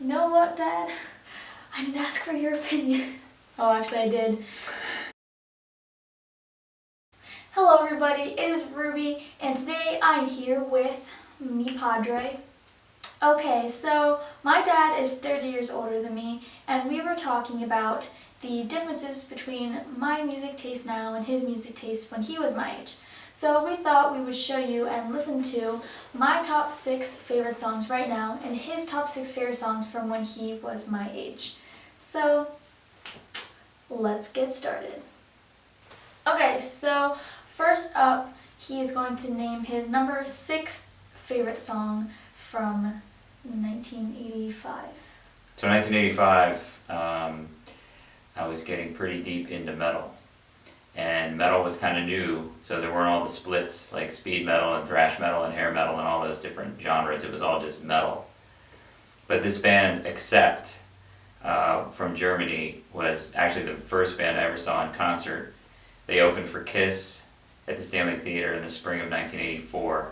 You know what, Dad? I didn't ask for your opinion. Oh, actually I did. Hello everybody, it is Ruby, and today I'm here with mi padre. Okay, so my dad is 30 years older than me, and we were talking about the differences between my music taste now and his music taste when he was my age. So we thought we would show you and listen to my top 6 favorite songs right now and his top 6 favorite songs from when he was my age. So let's get started. Okay, so first up, he is going to name his number 6 favorite song from 1985. So 1985, I was getting pretty deep into metal. And metal was kind of new, so there weren't all the splits like speed metal and thrash metal and hair metal and all those different genres. It was all just metal. But this band, Accept, from Germany, was actually the first band I ever saw in concert. They opened for Kiss at the Stanley Theater in the spring of 1984.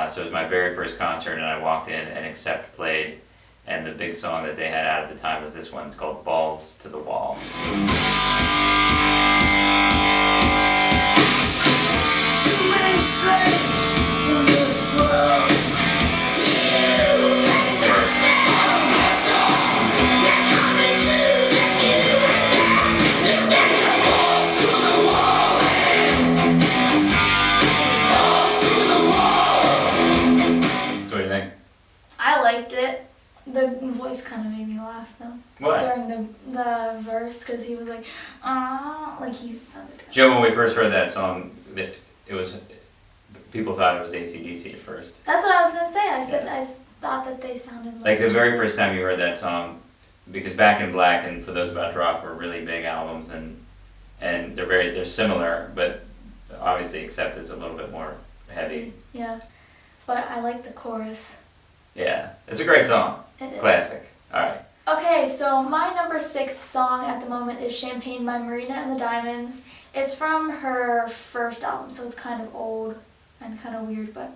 So it was my very first concert, and I walked in and Accept played, and the big song that they had out at the time was this one. It's called Balls to the Wall. The voice kind of made me laugh though. What? During the verse, because he was like, ah, like he sounded. Joe, when we first heard that song, it was, people thought it was AC/DC at first. That's what I was gonna say. I said I thought that they sounded like the very first time you heard that song, because Back in Black and For Those About to Rock were really big albums, and they're similar, but obviously Accept is a little bit more heavy. Yeah, but I like the chorus. Yeah, it's a great song. It is. Classic. Alright. Okay, so my number 6 song at the moment is Shampain by Marina and the Diamonds. It's from her first album, so it's kind of old and kind of weird, but...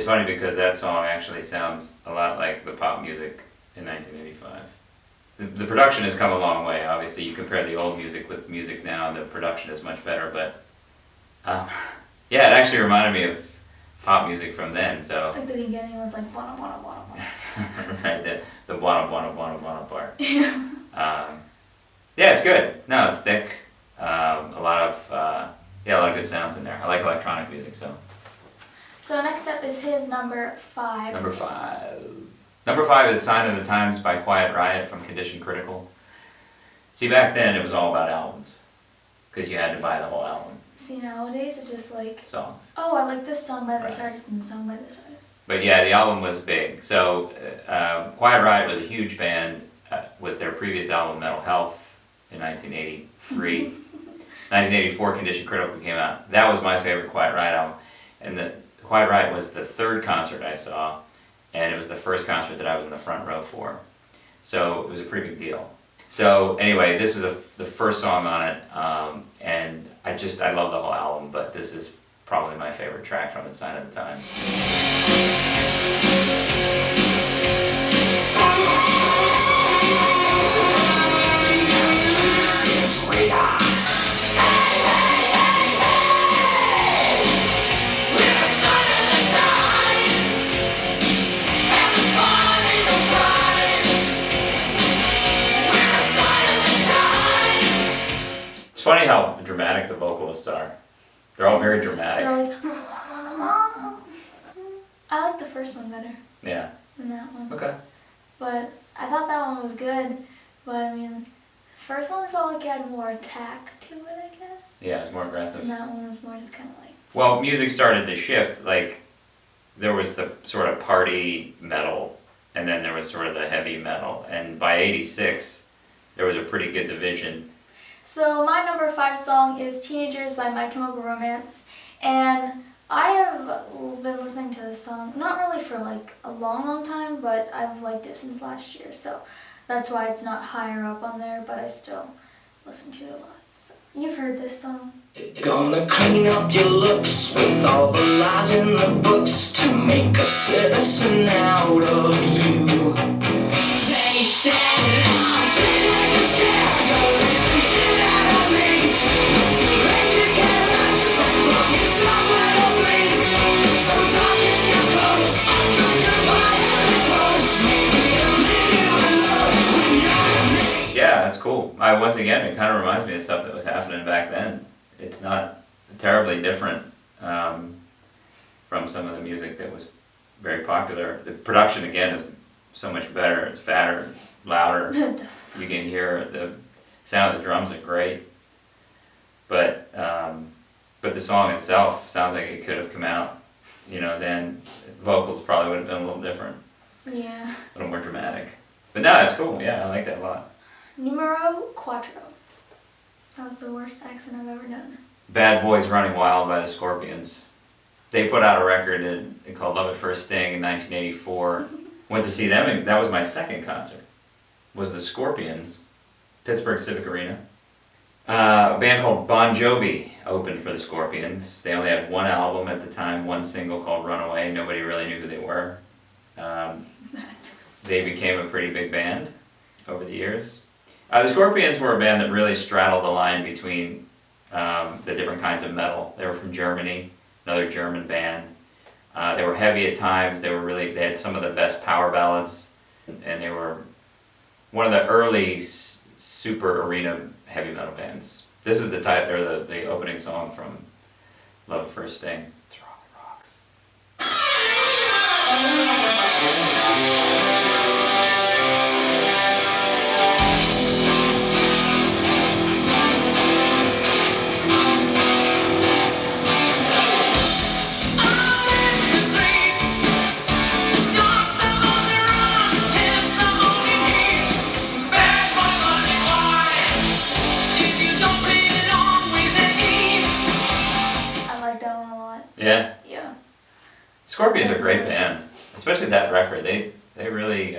Funny because that song actually sounds a lot like the pop music in 1985. The production has come a long way. Obviously, you compare the old music with music now, the production is much better. But yeah, it actually reminded me of pop music from then. So like the beginning was like wanna wanna wanna wanna. Right, the wanna wanna wanna wanna part. Yeah, it's good. No, it's thick. A lot of good sounds in there. I like electronic music, so. So next up is his number 5. Number 5 is Sign of the Times by Quiet Riot from Condition Critical. See, back then it was all about albums, because you had to buy the whole album. See, nowadays it's just like... songs. Oh, I like this song by this artist and this song by this artist. But yeah, the album was big. So Quiet Riot was a huge band with their previous album, Mental Health, in 1983. 1984, Condition Critical came out. That was my favorite Quiet Riot album. And the Quiet Riot was the 3rd concert I saw, and it was the first concert that I was in the front row for. So it was a pretty big deal. So anyway, this is the first song on it, and I love the whole album, but this is probably my favorite track from it, Sign of the Times. It's funny how dramatic the vocalists are. They're all very dramatic. They're like, I like the first one better. Yeah. Than that one. Okay. But I thought that one was good, but I mean, first one felt like it had more attack to it, I guess. Yeah, it's more aggressive. And that one was more just kind of like... Well, music started to shift, like, there was the sort of party metal and then there was sort of the heavy metal. And by '86, there was a pretty good division. So my number 5 song is Teenagers by My Chemical Romance, and I have been listening to this song, not really for like a long time, but I've liked it since last year, so that's why it's not higher up on there, but I still listen to it a lot. So, you've heard this song. Gonna clean up your looks with all the lies in the books to make a citizen out of you. They said I'm sitting like a scared, the living shit out of me. Make you careless as long as I'm right on me. So talking your clothes, I'm thinking about the clothes. Maybe a little in love when you're me. Yeah, that's cool. Once again, it kind of reminds me of stuff that was happening back then. It's not terribly different from some of the music that was very popular. The production, again, is so much better. It's fatter, louder. You can hear the sound of the drums are great. But the song itself sounds like it could have come out, then vocals probably would have been a little different. Yeah. A little more dramatic. But no, it's cool. Yeah, I like that a lot. Numero 4. That was the worst accent I've ever done. Bad Boys Running Wild by the Scorpions. They put out a record called Love at First Sting in 1984. Went to see them, and that was my second concert. Was the Scorpions, Pittsburgh Civic Arena. A band called Bon Jovi opened for the Scorpions. They only had one album at the time, one single called Runaway. Nobody really knew who they were. They became a pretty big band over the years. The Scorpions were a band that really straddled the line between the different kinds of metal. They were from Germany, another German band. They were heavy at times. They had some of the best power ballads, and they were one of the early super arena heavy metal bands. This is the opening song from Love at First Sting. It's rock, it rocks. Yeah. Yeah. Scorpions are a great band, especially that record. They really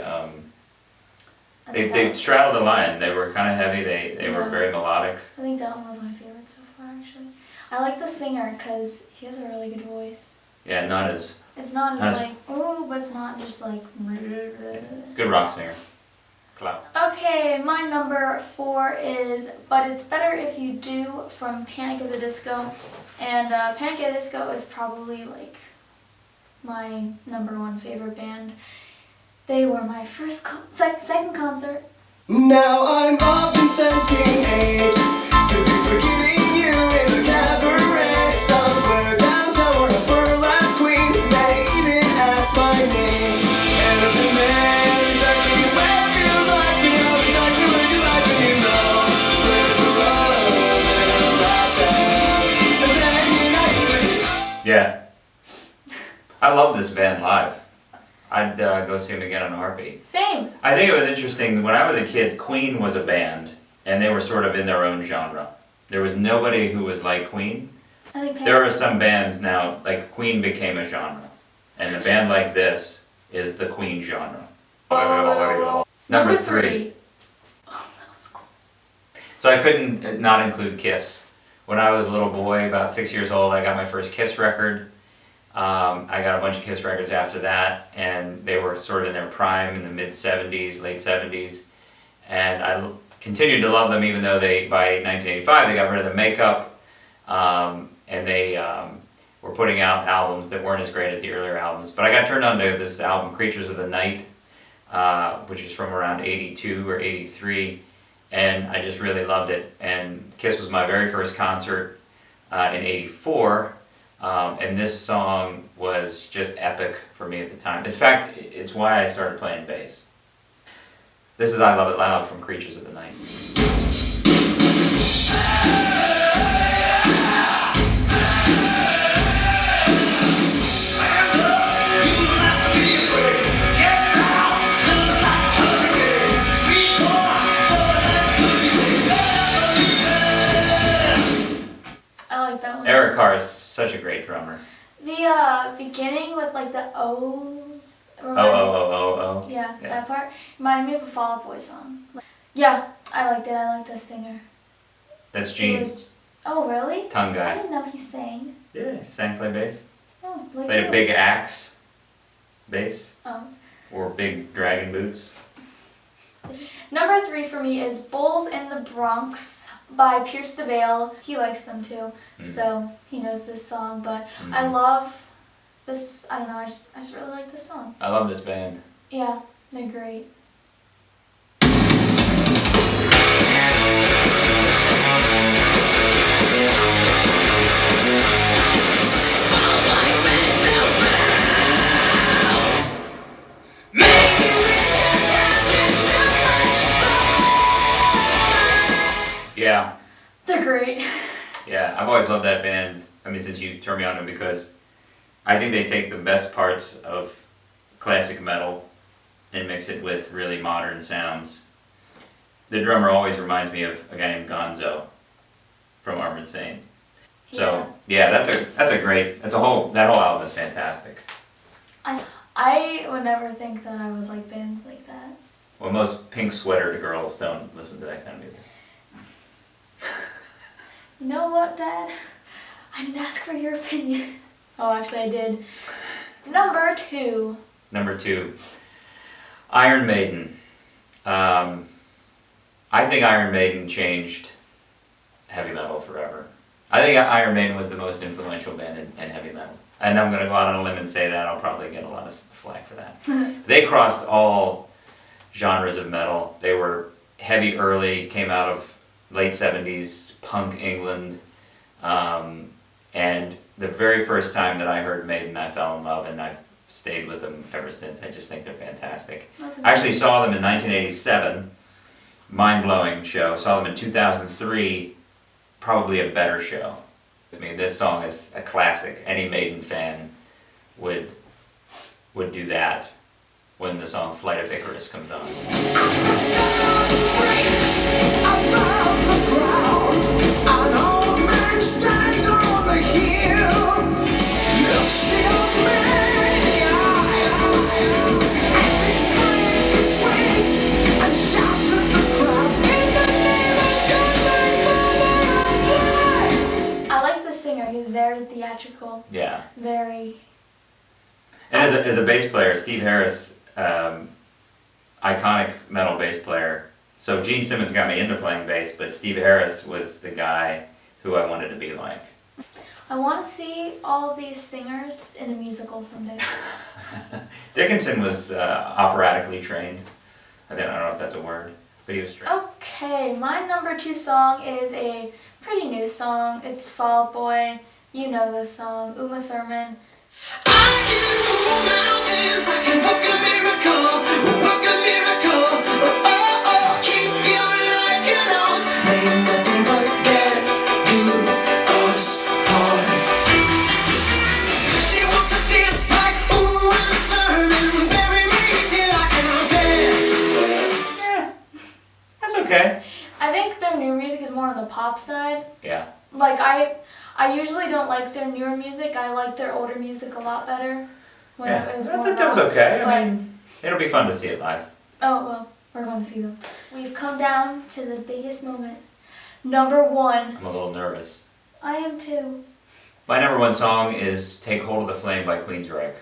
they straddled the line. They were kind of heavy. They were very melodic. I think that one was my favorite so far, actually. I like the singer because he has a really good voice. Yeah, not as. It's not as like but it's not just like. Good rock singer. Klaus. Okay, my number 4 is But It's Better If You Do from Panic at the Disco. And Panic at the Disco is probably like my number 1 favorite band. They were my second concert. Now I'm of consenting age to be forgetting you in a cabaret somewhere downtown where a burlesque queen may even ask my name. And as a man, exactly where you like me, I'm exactly where you like me, you know. Where the love and a lap dance, and then you're not even. Yeah. I love this band live. I'd go see them again on a heartbeat. Same. I think it was interesting, when I was a kid, Queen was a band, and they were sort of in their own genre. There was nobody who was like Queen. I think There are some bands now, like Queen became a genre, and a band like this is the Queen genre. Number 3. Oh, that was cool. So I couldn't not include Kiss. When I was a little boy, about 6 years old, I got my first Kiss record. I got a bunch of Kiss records after that, and they were sort of in their prime in the mid-'70s, late '70s, and I continued to love them even though by 1985 they got rid of the makeup, and they were putting out albums that weren't as great as the earlier albums. But I got turned on to this album, Creatures of the Night, which is from around '82 or '83, and I just really loved it. And Kiss was my very first concert in '84. And this song was just epic for me at the time. In fact, it's why I started playing bass. This is I Love It Loud from Creatures of the Night. Derek Carr is such a great drummer. The beginning with like the O's. Oh. Yeah, that part reminded me of a Fall Out Boy song. Yeah, I liked it. I liked the singer. That's It Gene, was- oh, really? tongue I guy. didn't know he sang. Yeah, he sang, play bass. Oh, like Played you. a big axe bass, Oh. or big dragon boots. Number 3 for me is Bulls in the Bronx by Pierce the Veil. He likes them too, so he knows this song. But I love this. I don't know. I just really like this song. I love this band. Yeah, they're great. Yeah, They're great. yeah, I've always loved that band. I mean, since you turned me on to them, because I think they take the best parts of classic metal and mix it with really modern sounds. The drummer always reminds me of a guy named Gonzo from Armored Saint. So yeah, that whole album is fantastic. I would never think that I would like bands like that. Well, most pink sweatered girls don't listen to that kind of music. You know what, Dad? I didn't ask for your opinion. Oh, actually, I did. Number 2. Number 2, Iron Maiden. I think Iron Maiden changed heavy metal forever. I think Iron Maiden was the most influential band in heavy metal. And I'm going to go out on a limb and say that. I'll probably get a lot of flack for that. They crossed all genres of metal. They were heavy early, came out of late 70s punk England. And the very first time that I heard Maiden, I fell in love, and I've stayed with them ever since. I just think they're fantastic. I actually saw them in 1987, mind-blowing show. Saw them in 2003, probably a better show. I mean, this song is a classic. Any Maiden fan would do that when the song Flight of Icarus comes on. As the sun breaks above the ground, an old man stands on the hill, looks the old man in the eye, as he spreads his wings and shouts at the crowd, in the name of God, my Father, I fly. I like the singer. He's very theatrical. Yeah. Very. And as a bass player, Steve Harris, iconic metal bass player. So Gene Simmons got me into playing bass, but Steve Harris was the guy who I wanted to be like. I want to see all of these singers in a musical someday. Dickinson was operatically trained. I don't know if that's a word, but he was trained. Okay, my number 2 song is a pretty new song. It's Fall Out Boy. You know this song. Uma Thurman. I can move mountains, I can work a miracle, work a miracle. Oh, oh, keep you like an oath. May nothing but death do us part. She wants to dance like Uma Thurman, bury me till I confess. Yeah, that's okay. I think their new music is more on the pop side. Yeah. Like, I usually don't like their newer music. I like their older music a lot better. When Yeah, it was I more think that was rock. okay. I But- mean, it'll be fun to see it live. Oh, well, we're going to see them. We've come down to the biggest moment. Number 1. I'm a little nervous. I am too. My number 1 song is Take Hold of the Flame by Queensryche.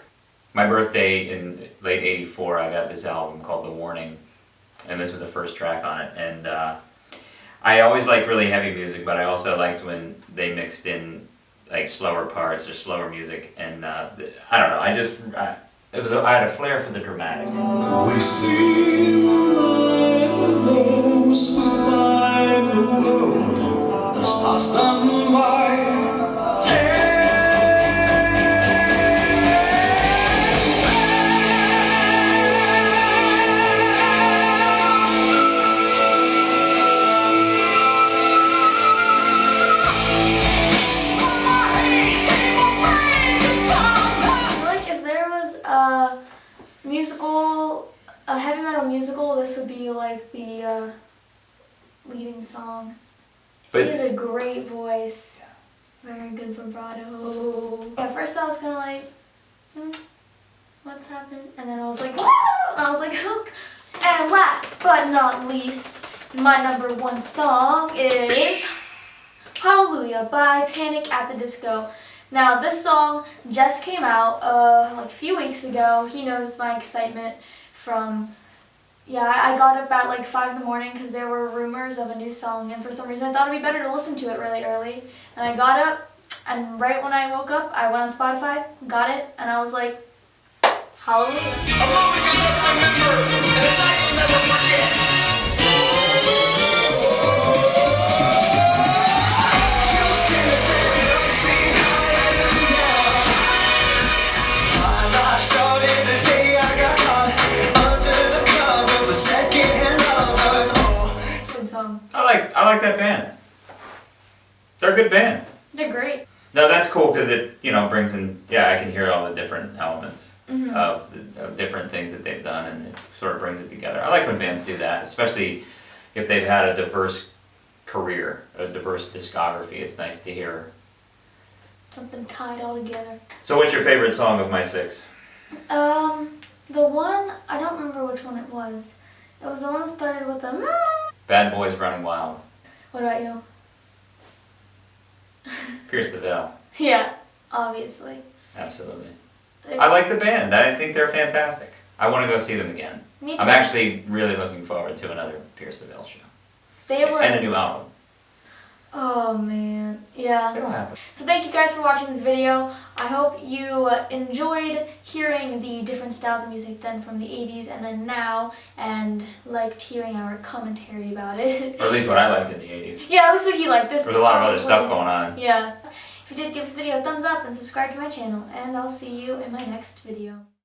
My birthday in late '84, I got this album called The Warning, and this was the first track on it. And I always liked really heavy music, but I also liked when they mixed in like slower parts or slower music. And I don't know, I had a flair for the dramatic. We see the light with those who find the road. Let's pass them by. I feel like if there was a heavy metal musical, this would be like the leading song. But- He has a great voice. Very good vibrato. At first I was kind of like, what's happening? And then I was like, "Ah!" And I was like, hook. And last but not least, my number one song is Hallelujah by Panic at the Disco. Now this song just came out like a few weeks ago. He knows my excitement from, I got up at like 5 in the morning because there were rumors of a new song, and for some reason I thought it'd be better to listen to it really early. And I got up, and right when I woke up, I went on Spotify, got it, and I was like, hallelujah. A moment you'll never remember, and a night you'll never forget. You'll sing the stand-up, sing hallelujah. My life started the day I got caught under the covers with second-hand lovers. Oh. It's a good song. I like that band. They're a good band. They're great. No, that's cool because it, brings in, I can hear all the different elements of different things that they've done, and it sort of brings it together. I like when bands do that, especially if they've had a diverse career, a diverse discography. It's nice to hear. Something tied all together. So what's your favorite song of my 6? The one, I don't remember which one it was. It was the one that started with the Bad Boys Running Wild. What about you? Pierce the Veil. Yeah, obviously. Absolutely. I like the band. I think they're fantastic. I want to go see them again. Me too. I'm actually really looking forward to another Pierce the Veil show. They were. And a new album. Oh man, yeah. It'll happen. So thank you guys for watching this video. I hope you enjoyed hearing the different styles of music then from the 80s and then now, and liked hearing our commentary about it. Or at least what I liked in the 80s. Yeah, at least what he liked. This There was a lot of other obviously- stuff going on. Yeah. If you did, give this video a thumbs up and subscribe to my channel, and I'll see you in my next video.